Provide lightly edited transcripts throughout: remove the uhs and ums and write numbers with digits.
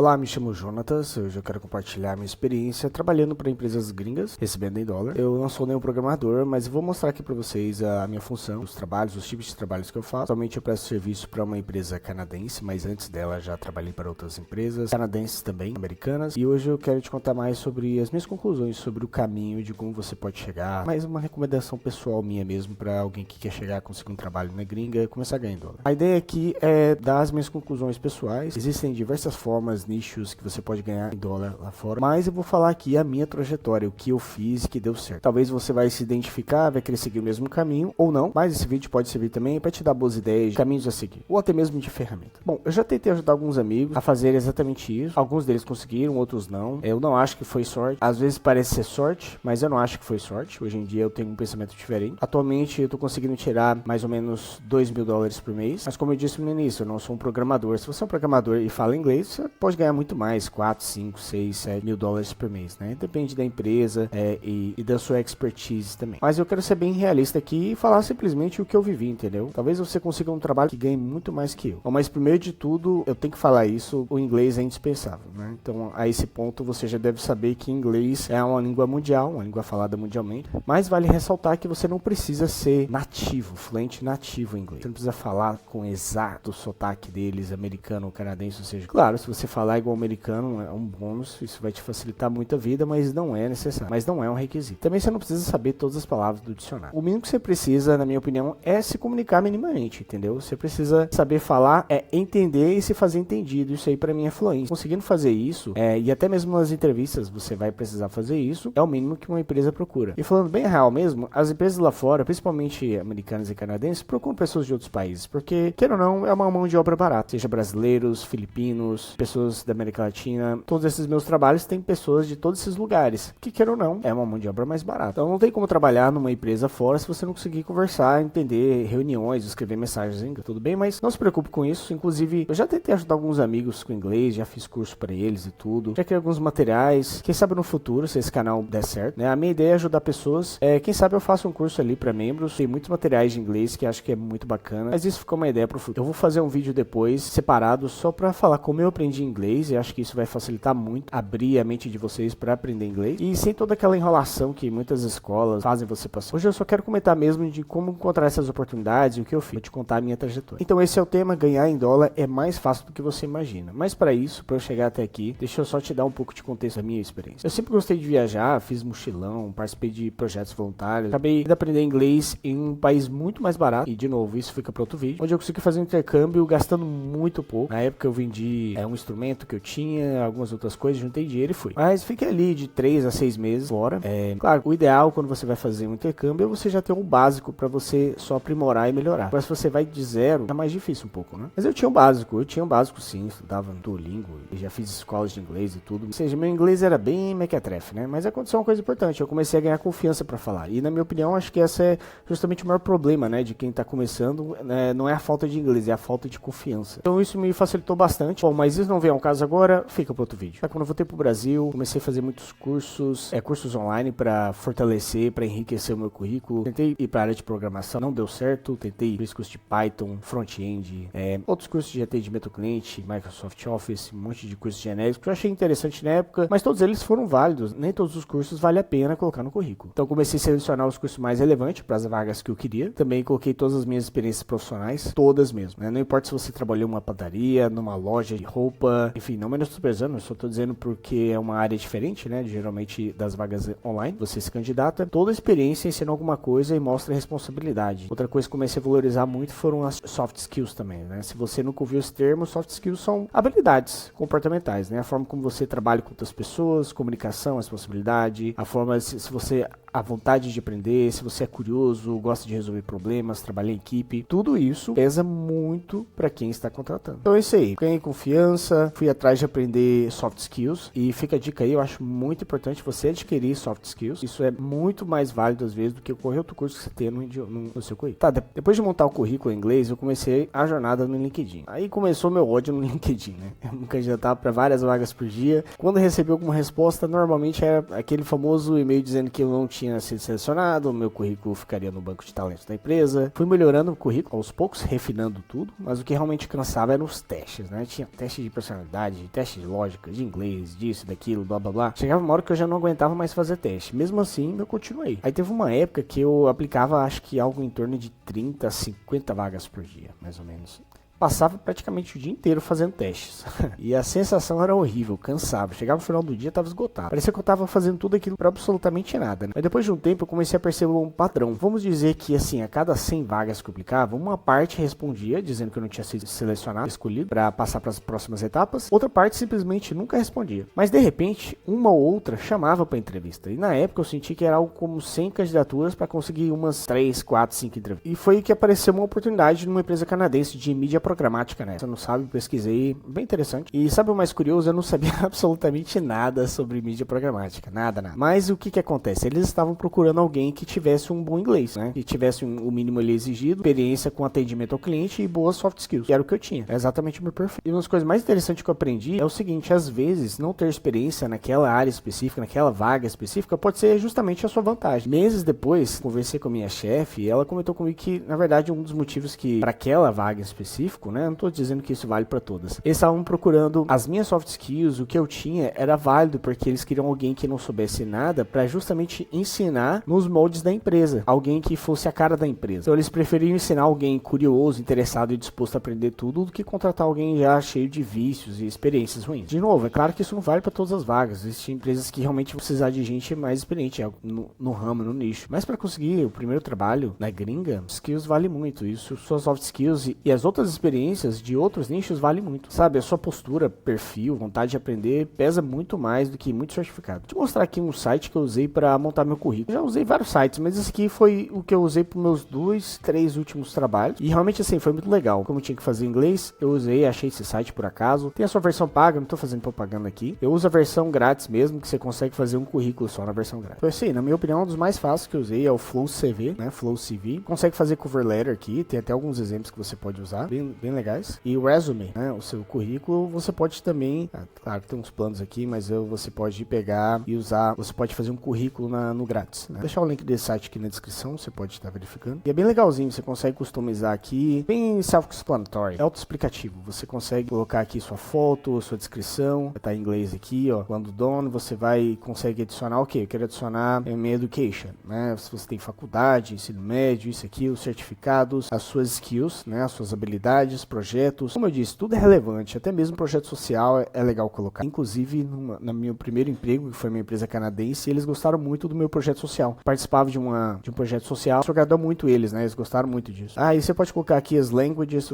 Olá, me chamo Jonatas, hoje eu quero compartilhar minha experiência trabalhando para empresas gringas, recebendo em dólar. Eu não sou nenhum programador, mas vou mostrar aqui para vocês a minha função, os trabalhos, os tipos de trabalhos que eu faço. Atualmente eu presto serviço para uma empresa canadense, mas antes dela já trabalhei para outras empresas canadenses também, americanas. E hoje eu quero te contar mais sobre as minhas conclusões, sobre o caminho de como você pode chegar. Mais uma recomendação pessoal minha mesmo para alguém que quer chegar, conseguir um trabalho na gringa e começar a ganhar em dólar. A ideia aqui é dar as minhas conclusões pessoais. Existem diversas formas, nichos que você pode ganhar em dólar lá fora, mas eu vou falar aqui a minha trajetória, o que eu fiz e que deu certo. Talvez você vai se identificar, vai querer seguir o mesmo caminho ou não, mas esse vídeo pode servir também para te dar boas ideias de caminhos a seguir, ou até mesmo de ferramenta. Bom, eu já tentei ajudar alguns amigos a fazer exatamente isso, alguns deles conseguiram, outros não. Eu não acho que foi sorte, às vezes parece ser sorte, mas eu não acho que foi sorte. Hoje em dia eu tenho um pensamento diferente. Atualmente eu tô conseguindo tirar mais ou menos $2.000 por mês, mas como eu disse no início, eu não sou um programador. Se você é um programador e fala inglês, você pode ganhar muito mais, 4, 5, 6, 7 mil dólares por mês, né? Depende da empresa e da sua expertise também. Mas eu quero ser bem realista aqui e falar simplesmente o que eu vivi, entendeu? Talvez você consiga um trabalho que ganhe muito mais que eu. Mas primeiro de tudo, eu tenho que falar isso, o inglês é indispensável, né? Então, a esse ponto, você já deve saber que inglês é uma língua mundial, uma língua falada mundialmente. Mas vale ressaltar que você não precisa ser nativo, fluente nativo em inglês. Você não precisa falar com exato sotaque deles, americano ou canadense, ou seja, claro, se você falar igual americano, é um bônus, isso vai te facilitar muito a vida, mas não é necessário, mas não é um requisito. Também você não precisa saber todas as palavras do dicionário. O mínimo que você precisa, na minha opinião, é se comunicar minimamente, entendeu? Você precisa saber falar, entender e se fazer entendido. Isso aí pra mim é fluência. Conseguindo fazer isso, e até mesmo nas entrevistas você vai precisar fazer isso, é o mínimo que uma empresa procura. E falando bem real mesmo, as empresas lá fora, principalmente americanas e canadenses, procuram pessoas de outros países, porque, queira ou não, é uma mão de obra barata, seja brasileiros, filipinos, pessoas da América Latina. Todos esses meus trabalhos têm pessoas de todos esses lugares, que queira ou não, é uma mão de obra mais barata. Então não tem como trabalhar numa empresa fora se você não conseguir conversar, entender reuniões, escrever mensagens ainda, tudo bem, mas não se preocupe com isso. Inclusive, eu já tentei ajudar alguns amigos com inglês, já fiz curso para eles e tudo, já criei alguns materiais, quem sabe no futuro, se esse canal der certo, né? A minha ideia é ajudar pessoas, quem sabe eu faço um curso ali para membros, tem muitos materiais de inglês que acho que é muito bacana, mas isso ficou uma ideia pro futuro. Eu vou fazer um vídeo depois, separado, só para falar como eu aprendi inglês, e acho que isso vai facilitar muito, abrir a mente de vocês para aprender inglês, e sem toda aquela enrolação que muitas escolas fazem você passar. Hoje eu só quero comentar mesmo de como encontrar essas oportunidades e o que eu fiz, vou te contar a minha trajetória. Então esse é o tema, ganhar em dólar é mais fácil do que você imagina, mas para isso, para eu chegar até aqui, deixa eu só te dar um pouco de contexto da minha experiência. Eu sempre gostei de viajar, fiz mochilão, participei de projetos voluntários, acabei de aprender inglês em um país muito mais barato, e de novo, isso fica para outro vídeo, onde eu consegui fazer um intercâmbio gastando muito pouco. Na época eu vendi um instrumento que eu tinha, algumas outras coisas, juntei dinheiro e fui. Mas fiquei ali de 3 a 6 meses fora. Claro, o ideal quando você vai fazer um intercâmbio é você já ter um básico para você só aprimorar e melhorar. Mas se você vai de zero, é mais difícil um pouco, né? Mas eu tinha um básico sim, estudava no Duolingo, e já fiz escolas de inglês e tudo. Ou seja, meu inglês era bem mequetrefe, né? Mas aconteceu uma coisa importante, eu comecei a ganhar confiança para falar. E na minha opinião, acho que essa é justamente o maior problema, né, de quem tá começando, né? Não é a falta de inglês, é a falta de confiança. Então isso me facilitou bastante. Bom, mas isso não vem ao caso agora, fica para outro vídeo. Quando eu voltei pro Brasil, comecei a fazer muitos cursos online para fortalecer, para enriquecer o meu currículo. Tentei ir para a área de programação, não deu certo. Tentei cursos de Python, front-end, outros cursos de atendimento ao cliente, Microsoft Office, um monte de cursos genéricos que eu achei interessante na época, mas todos eles foram válidos. Nem todos os cursos vale a pena colocar no currículo. Então comecei a selecionar os cursos mais relevantes para as vagas que eu queria. Também coloquei todas as minhas experiências profissionais, todas mesmo, né? Não importa se você trabalhou em uma padaria, numa loja de roupa, enfim, não menosprezando, eu só tô dizendo porque é uma área diferente, né? Geralmente das vagas online, você se candidata, toda a experiência ensina alguma coisa e mostra responsabilidade. Outra coisa que comecei a valorizar muito foram as soft skills também, né? Se você nunca ouviu esse termo, soft skills são habilidades comportamentais, né? A forma como você trabalha com outras pessoas, comunicação, responsabilidade, a forma se você a vontade de aprender, se você é curioso, gosta de resolver problemas, trabalhar em equipe, tudo isso pesa muito para quem está contratando. Então é isso aí, ganhei confiança, fui atrás de aprender soft skills e fica a dica aí, eu acho muito importante você adquirir soft skills, isso é muito mais válido às vezes do que qualquer outro curso que você tenha no seu currículo. Tá, depois de montar o currículo em inglês, eu comecei a jornada no LinkedIn. Aí começou meu ódio no LinkedIn, né? Eu me candidatava para várias vagas por dia. Quando eu recebi alguma resposta, normalmente era aquele famoso e-mail dizendo que eu não tinha tinha sido selecionado, o meu currículo ficaria no banco de talentos da empresa. Fui melhorando o currículo aos poucos, refinando tudo, mas o que realmente cansava eram os testes, né? Tinha teste de personalidade, teste de lógica, de inglês, disso, daquilo, blá blá blá. Chegava uma hora que eu já não aguentava mais fazer teste. Mesmo assim, eu continuei. Aí teve uma época que eu aplicava, acho que algo em torno de 30 a 50 vagas por dia, mais ou menos. Passava praticamente o dia inteiro fazendo testes. E a sensação era horrível, cansava. Chegava no final do dia, tava esgotado. Parecia que eu tava fazendo tudo aquilo pra absolutamente nada, né? Mas depois de um tempo eu comecei a perceber um padrão. Vamos dizer que, assim, a cada 100 vagas que eu aplicava, uma parte respondia, dizendo que eu não tinha sido selecionado, escolhido pra passar para as próximas etapas. Outra parte simplesmente nunca respondia. Mas de repente, uma ou outra chamava pra entrevista. E na época eu senti que era algo como 100 candidaturas pra conseguir umas 3, 4, 5 entrevistas. E foi que apareceu uma oportunidade numa empresa canadense de mídia programática, né? Você não sabe, pesquisei, bem interessante. E sabe o mais curioso? Eu não sabia absolutamente nada sobre mídia programática, nada. Mas o que acontece? Eles estavam procurando alguém que tivesse um bom inglês, né? Que tivesse o mínimo ali exigido, experiência com atendimento ao cliente e boas soft skills. Que era o que eu tinha. É exatamente o meu perfil. E uma das coisas mais interessantes que eu aprendi é o seguinte: às vezes, não ter experiência naquela área específica, naquela vaga específica, pode ser justamente a sua vantagem. Meses depois, conversei com a minha chefe e ela comentou comigo que, na verdade, um dos motivos que, para aquela vaga em específico, né? Não tô dizendo que isso vale para todas. Eles estavam procurando as minhas soft skills, o que eu tinha era válido porque eles queriam alguém que não soubesse nada para justamente ensinar nos moldes da empresa, alguém que fosse a cara da empresa. Então eles preferiam ensinar alguém curioso, interessado e disposto a aprender tudo do que contratar alguém já cheio de vícios e experiências ruins. De novo, é claro que isso não vale para todas as vagas. Existem empresas que realmente vão precisar de gente mais experiente no ramo, no nicho. Mas para conseguir o primeiro trabalho na gringa, skills vale muito. Isso, suas soft skills e as outras experiências de outros nichos vale muito. Sabe, a sua postura, perfil, vontade de aprender pesa muito mais do que muito certificado. Vou te mostrar aqui um site que eu usei para montar meu currículo. Eu já usei vários sites, mas esse aqui foi o que eu usei para meus 2, 3 últimos trabalhos. E realmente assim, foi muito legal. Como eu tinha que fazer inglês, eu usei, achei esse site por acaso. Tem a sua versão paga, não tô fazendo propaganda aqui. Eu uso a versão grátis mesmo, que você consegue fazer um currículo só na versão grátis. Então assim, na minha opinião, um dos mais fáceis que eu usei é o Flow CV, né? Flow CV. Consegue fazer cover letter aqui, tem até alguns exemplos que você pode usar, bem legais. E o resume, né, o seu currículo, você pode também, claro que tem uns planos aqui, mas você pode pegar e usar, você pode fazer um currículo no grátis, né? Vou deixar o link desse site aqui na descrição, você pode estar verificando. E é bem legalzinho, você consegue customizar aqui, bem self-explanatory, é autoexplicativo. Você consegue colocar aqui sua foto, sua descrição, tá em inglês aqui, ó, quando done, você consegue adicionar o quê? Eu quero adicionar minha education, né? Se você tem faculdade, ensino médio, isso aqui, os certificados, as suas skills, né? As suas habilidades, projetos. Como eu disse, tudo é relevante, até mesmo projeto social é legal colocar. Inclusive, no meu primeiro emprego, que foi minha empresa canadense, eles gostaram muito do meu projeto social. Participava de um projeto social, isso agradou muito eles, né? Eles gostaram muito disso. E você pode colocar aqui as languages,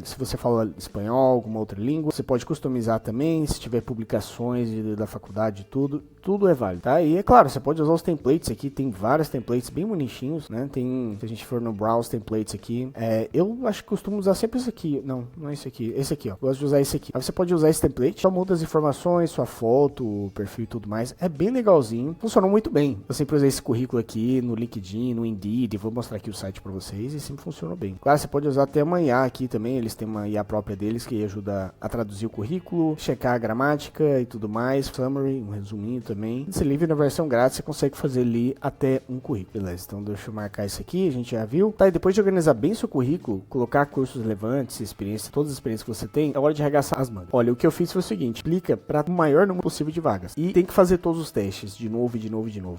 se você fala espanhol, alguma outra língua. Você pode customizar também, se tiver publicações da faculdade, tudo é válido, tá? E é claro, você pode usar os templates aqui, tem vários templates bem bonitinhos, né? Tem, se a gente for no Browse Templates aqui, eu acho que costumo usar sempre esse aqui, não é esse aqui, ó, gosto de usar esse aqui. Aí você pode usar esse template, só muda as informações, sua foto, o perfil e tudo mais, é bem legalzinho, funcionou muito bem. Eu sempre usei esse currículo aqui no LinkedIn, no Indeed, vou mostrar aqui o site pra vocês e sempre funcionou bem. Claro, você pode usar até uma IA aqui também, eles têm uma IA própria deles que ajuda a traduzir o currículo, checar a gramática e tudo mais, summary, um resuminho também. Se livre na versão grátis, você consegue fazer ali até um currículo. Beleza, então deixa eu marcar isso aqui, a gente já viu. Tá, e depois de organizar bem seu currículo, colocar cursos relevantes, experiência, todas as experiências que você tem, é hora de arregaçar as mangas. Olha, o que eu fiz foi o seguinte, aplica para o maior número possível de vagas. E tem que fazer todos os testes, de novo,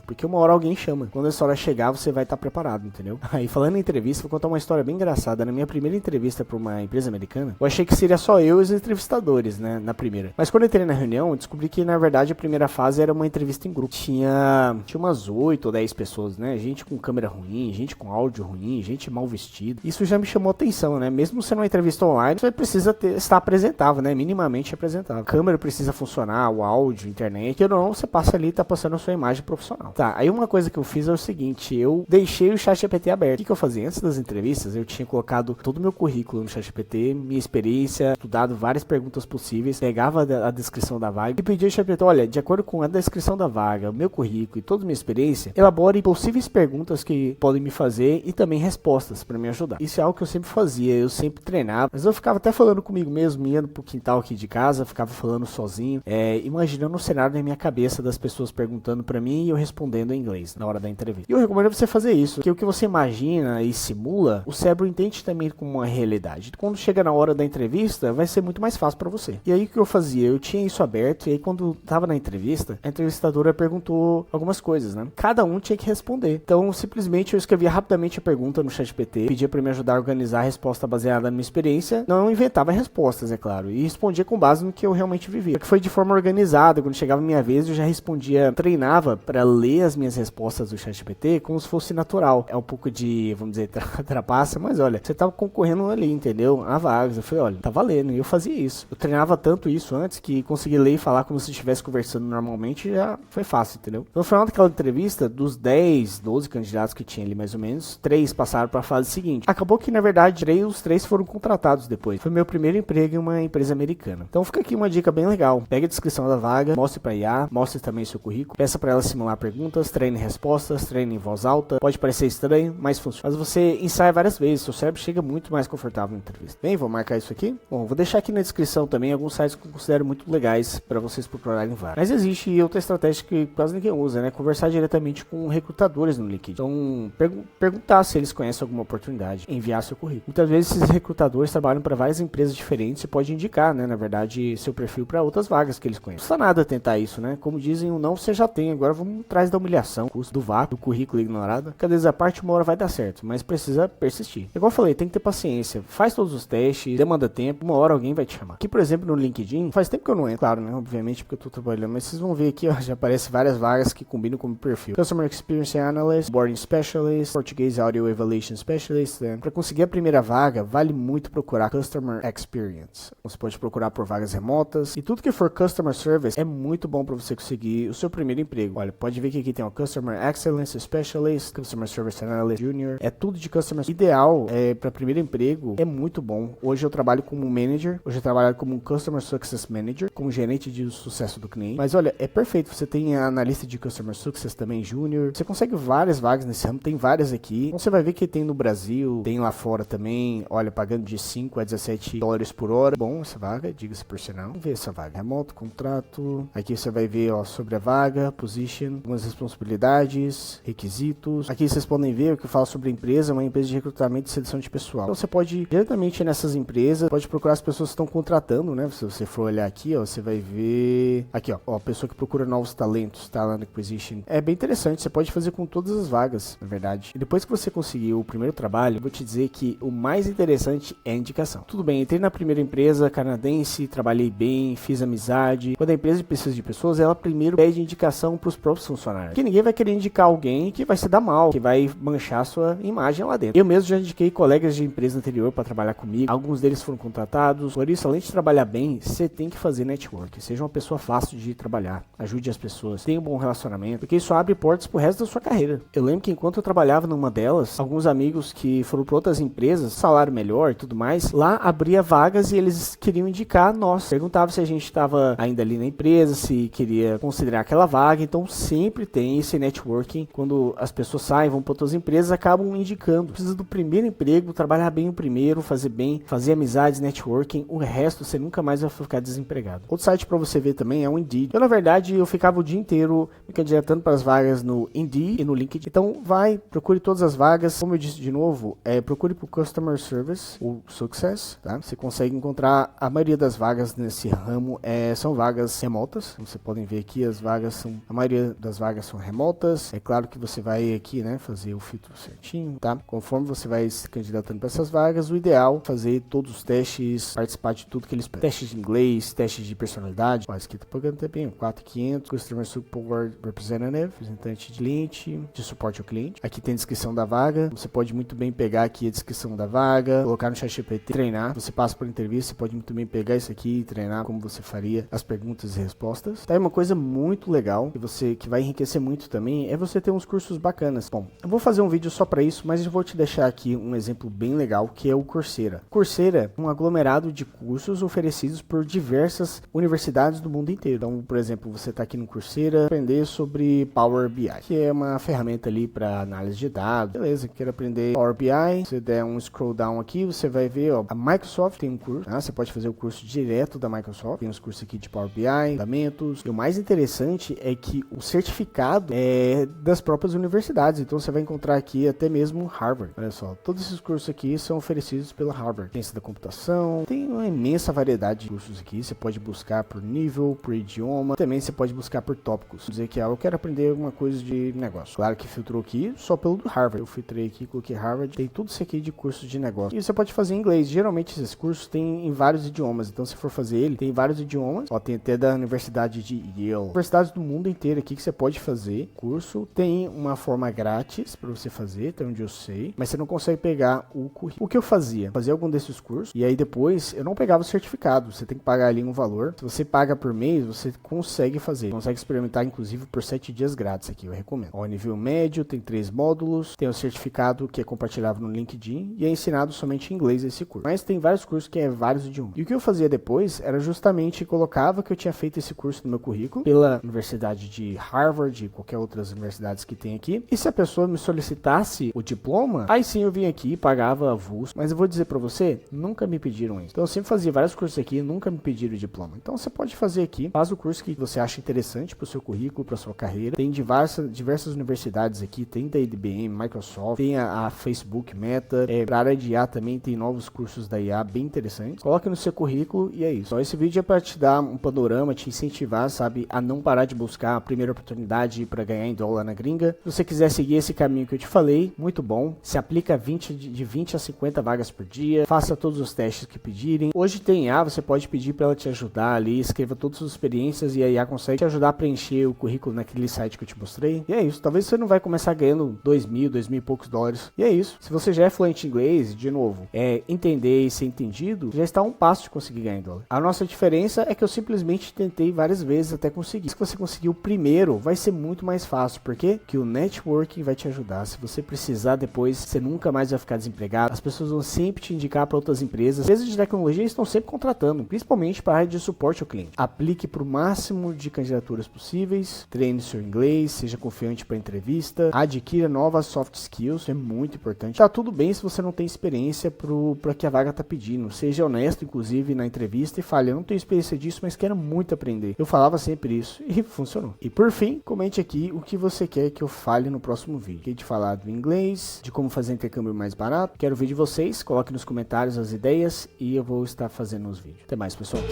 porque uma hora alguém chama. Quando essa hora chegar, você vai estar preparado, entendeu? Aí, falando em entrevista, vou contar uma história bem engraçada. Na minha primeira entrevista para uma empresa americana, eu achei que seria só eu e os entrevistadores, né, na primeira. Mas quando eu entrei na reunião, eu descobri que, na verdade, a primeira fase era uma entrevista em grupo. Tinha umas 8 ou 10 pessoas, né? Gente com câmera ruim, gente com áudio ruim, gente mal vestida. Isso já me chamou atenção, né? Mesmo sendo uma entrevista online, você precisa estar apresentável, né? Minimamente apresentável. A câmera precisa funcionar, o áudio, internet. Ou não, você passa ali e tá passando a sua imagem profissional. Tá, aí uma coisa que eu fiz é o seguinte, eu deixei o ChatGPT aberto. O que eu fazia? Antes das entrevistas, eu tinha colocado todo o meu currículo no ChatGPT, minha experiência, estudado várias perguntas possíveis, pegava a descrição da vaga e pedia ao ChatGPT, olha, de acordo com a descrição da vaga, o meu currículo e toda a minha experiência, elabore possíveis perguntas que podem me fazer e também respostas para me ajudar. Isso é algo que eu sempre fazia, eu sempre treinava, mas eu ficava até falando comigo mesmo, ia pro quintal aqui de casa, ficava falando sozinho, imaginando o cenário na minha cabeça das pessoas perguntando pra mim e eu respondendo em inglês na hora da entrevista. E eu recomendo você fazer isso, porque o que você imagina e simula, o cérebro entende também como uma realidade. Quando chega na hora da entrevista, vai ser muito mais fácil pra você. E aí o que eu fazia? Eu tinha isso aberto e aí quando tava na entrevista, a entrevistadora perguntou algumas coisas, né? Cada um tinha que responder. Então, simplesmente eu escrevia rapidamente a pergunta no ChatGPT, pedia pra me ajudar a organizar a resposta baseada na minha experiência, não inventava respostas, é claro, e respondia com base no que eu realmente vivia. Que foi de forma organizada, quando chegava a minha vez, eu já respondia, treinava pra ler as minhas respostas do ChatGPT como se fosse natural. É um pouco de, vamos dizer, trapaça, mas olha, você tava concorrendo ali, entendeu? A vagas. Eu falei, olha, tá valendo, e eu fazia isso. Eu treinava tanto isso antes que conseguir ler e falar como se estivesse conversando normalmente já foi fácil, entendeu? Então, no final daquela entrevista, dos 10, 12 candidatos que tinha ali mais ou menos, 3 passaram para a fase seguinte. Acabou que, na verdade, os 3 foram contratados depois. Foi meu primeiro emprego em uma empresa americana. Então fica aqui uma dica bem legal. Pegue a descrição da vaga, mostre para IA, mostre também seu currículo, peça para ela simular perguntas, treine respostas, treine em voz alta. Pode parecer estranho, mas funciona. Mas você ensaia várias vezes, seu cérebro chega muito mais confortável na entrevista. Bem, vou marcar isso aqui. Bom, vou deixar aqui na descrição também alguns sites que eu considero muito legais para vocês procurarem vagas. Mas existe outra estratégia que quase ninguém usa, né? Conversar diretamente com recrutadores no LinkedIn. Então, perguntar se eles conhecem alguma oportunidade, enviar seu currículo. Muitas vezes esses recrutadores trabalham para várias empresas diferentes e pode indicar, né, na verdade, seu perfil para outras vagas que eles conhecem. Não custa nada tentar isso, né? Como dizem, o não você já tem, agora vamos atrás da humilhação, do vácuo, do currículo ignorado. Cada vez a parte, uma hora vai dar certo, mas precisa persistir. Igual eu falei, tem que ter paciência, faz todos os testes, demanda tempo, uma hora alguém vai te chamar. Aqui, por exemplo, no LinkedIn, faz tempo que eu não entro, claro, né, obviamente, porque eu tô trabalhando, mas vocês vão ver aqui, ó, já aparece várias vagas que combinam com o meu perfil. Customer Experience Analyst, Boarding Specialist, Português Audio Evaluation Specialist, né? Para conseguir a primeira vaga, vale muito procurar Customer Experience. Você pode procurar por vagas remotas, e tudo que for Customer Service é muito bom para você conseguir o seu primeiro emprego. Olha, pode ver que aqui tem o Customer Excellence Specialist, Customer Service Analyst Junior, é tudo de Customer ideal para primeiro emprego, é muito bom. Hoje eu trabalho como Manager, hoje eu trabalho como Customer Success Manager, como gerente de sucesso do cliente, mas olha, é perfeito, você tem a analista de Customer Success também Junior, você consegue várias vagas nesse ramo, tem várias aqui, então você vai ver que tem no Brasil, tem lá fora também, olha, pagando de 5 a 17 dólares por hora, bom essa vaga, diga-se por sinal, vamos ver essa vaga, remoto, contrato, aqui você vai ver, ó, sobre a vaga, position, algumas responsabilidades, requisitos, aqui vocês podem ver o que fala sobre a empresa, uma empresa de recrutamento e seleção de pessoal, então você pode ir diretamente nessas empresas, pode procurar as pessoas que estão contratando, né, se você for olhar aqui, ó, você vai ver, aqui ó, pessoa que procura novos talentos, Talent Acquisition, é bem interessante, você pode fazer com todas as vagas, na verdade, e depois que você conseguir o primeiro trabalho, eu vou te dizer que o mais interessante é a indicação. Tudo bem, entrei na primeira empresa canadense, trabalhei bem, fiz amizade, quando a empresa precisa de pessoas, ela primeiro pede indicação para os próprios funcionários, porque ninguém vai querer indicar alguém que vai se dar mal, que vai manchar a sua imagem lá dentro. Eu mesmo já indiquei colegas de empresa anterior para trabalhar comigo, alguns deles foram contratados, por isso, além de trabalhar bem, você tem que fazer network, seja uma pessoa fácil de trabalhar, ajude as pessoas, tenha um bom relacionamento, porque isso abre portas pro resto da sua carreira. Eu lembro que enquanto eu trabalhava numa delas, alguns amigos que foram para outras empresas, salário melhor e tudo mais, lá abria vagas e eles queriam indicar nós. Perguntavam se a gente estava ainda ali na empresa, se queria considerar aquela vaga, então sempre tem esse networking. Quando as pessoas saem, vão para outras empresas, acabam indicando. Precisa do primeiro emprego, trabalhar bem o primeiro, fazer bem, fazer amizades, networking, o resto você nunca mais vai ficar desempregado. Outro site para você ver também é o Indeed. Eu, na verdade, eu ficava o dia inteiro me candidatando para as vagas no Indeed e no LinkedIn. Então, procure todas as vagas. Como eu disse de novo, procure por Customer Service ou Success, tá? Você consegue encontrar a maioria das vagas nesse ramo, são vagas remotas. Você podem ver aqui, a maioria das vagas são remotas. É claro que você vai aqui, né, fazer o filtro certinho, tá? Conforme você vai se candidatando para essas vagas, o ideal é fazer todos os testes, participar de tudo que eles pedem. Testes de inglês, testes de personalidade. Ó, isso aqui tá pagando também, 4.500, Customer Support Representative, representante de cliente, de suporte ao cliente. Aqui tem a descrição da vaga. Você pode muito bem pegar aqui a descrição da vaga, colocar no ChatGPT, treinar. Você passa por entrevista, você pode muito bem pegar isso aqui e treinar como você faria as perguntas e respostas. Tá, uma coisa muito legal que vai enriquecer muito também é você ter uns cursos bacanas. Bom, eu vou fazer um vídeo só para isso, mas eu vou te deixar aqui um exemplo bem legal, que é o Coursera. Coursera é um aglomerado de cursos oferecidos por diversas universidades do mundo inteiro. Então, por exemplo, você está aqui no Coursera, aprender sobre Power BI, que é uma ferramenta ali para análise de dados. Beleza, quer aprender Power BI, você der um scroll down aqui, você você vai ver, ó, a Microsoft tem um curso, né? Você pode fazer o curso direto da Microsoft, tem os cursos aqui de Power BI, fundamentos, e o mais interessante é que o certificado é das próprias universidades, então você vai encontrar aqui até mesmo Harvard, olha só, todos esses cursos aqui são oferecidos pela Harvard, ciência da computação, tem uma imensa variedade de cursos aqui, você pode buscar por nível, por idioma, também você pode buscar por tópicos, dizer que eu quero aprender alguma coisa de negócio, claro que filtrou aqui só pelo do Harvard, eu filtrei aqui, coloquei Harvard, tem tudo isso aqui de cursos de negócio, e você pode fazer em inglês, geralmente esses cursos tem em vários idiomas, então se for fazer ele, tem vários idiomas, ó, tem até da Universidade de Yale, universidades do mundo inteiro aqui que você pode fazer curso, tem uma forma grátis para você fazer, até onde eu sei, mas você não consegue pegar o currículo. O que eu fazia? Fazia algum desses cursos, e aí depois eu não pegava o certificado, você tem que pagar ali um valor, se você paga por mês, você consegue fazer, consegue experimentar inclusive por 7 dias grátis aqui, eu recomendo. Ó, nível médio, tem 3 módulos, tem o certificado que é compartilhável no LinkedIn, e é ensinado somente em inglês esse curso, mas tem vários cursos que é vários idiomas. E o que eu fazia depois era justamente colocava que eu tinha feito esse curso no meu currículo pela Universidade de Harvard e qualquer outras universidades que tem aqui. E se a pessoa me solicitasse o diploma, aí sim eu vinha aqui, pagava avulso. Mas eu vou dizer pra você, nunca me pediram isso. Então eu sempre fazia vários cursos aqui, nunca me pediram o diploma. Então você pode fazer aqui, faz o curso que você acha interessante pro seu currículo, pra sua carreira. Tem diversas universidades aqui, tem da IBM, Microsoft, tem a Facebook, Meta. Pra área de IA também tem novos cursos da IA bem interessantes. Coloque no seu currículo e é isso. Então esse vídeo é pra te dar um panorama, te incentivar, sabe, a não parar de buscar a primeira oportunidade para ganhar em dólar na gringa. Se você quiser seguir esse caminho que eu te falei, muito bom. Se aplica de 20 a 50 vagas por dia. Faça todos os testes que pedirem. Hoje tem IA, você pode pedir para ela te ajudar ali, escreva todas as experiências e a IA consegue te ajudar a preencher o currículo naquele site que eu te mostrei. E é isso. Talvez você não vai começar ganhando 2.000 e poucos dólares. E é isso. Se você já é fluente em inglês, de novo, entender e ser entendido, já está a um passo de conseguir ganhar em dólar. A nossa diferença é que eu simplesmente tentei várias vezes até conseguir. Se você conseguir o primeiro, vai ser muito mais fácil, porque que o networking vai te ajudar. Se você precisar depois, você nunca mais vai ficar desempregado. As pessoas vão sempre te indicar para outras empresas. Empresas de tecnologia estão sempre contratando, principalmente para a área de suporte ao cliente. Aplique para o máximo de candidaturas possíveis, treine seu inglês, seja confiante para entrevista, adquira novas soft skills, isso é muito importante. Tá tudo bem se você não tem experiência para que a vaga tá pedindo. Seja honesto, inclusive, na entrevista e fale, eu não tenho experiência disso, mas quero muito aprender. Eu falava sempre isso e funcionou. E por fim, comente aqui o que você quer que eu fale no próximo vídeo. Queria te falar do inglês, de como fazer intercâmbio mais barato. Quero ver de vocês, coloque nos comentários as ideias e eu vou estar fazendo os vídeos. Até mais, pessoal.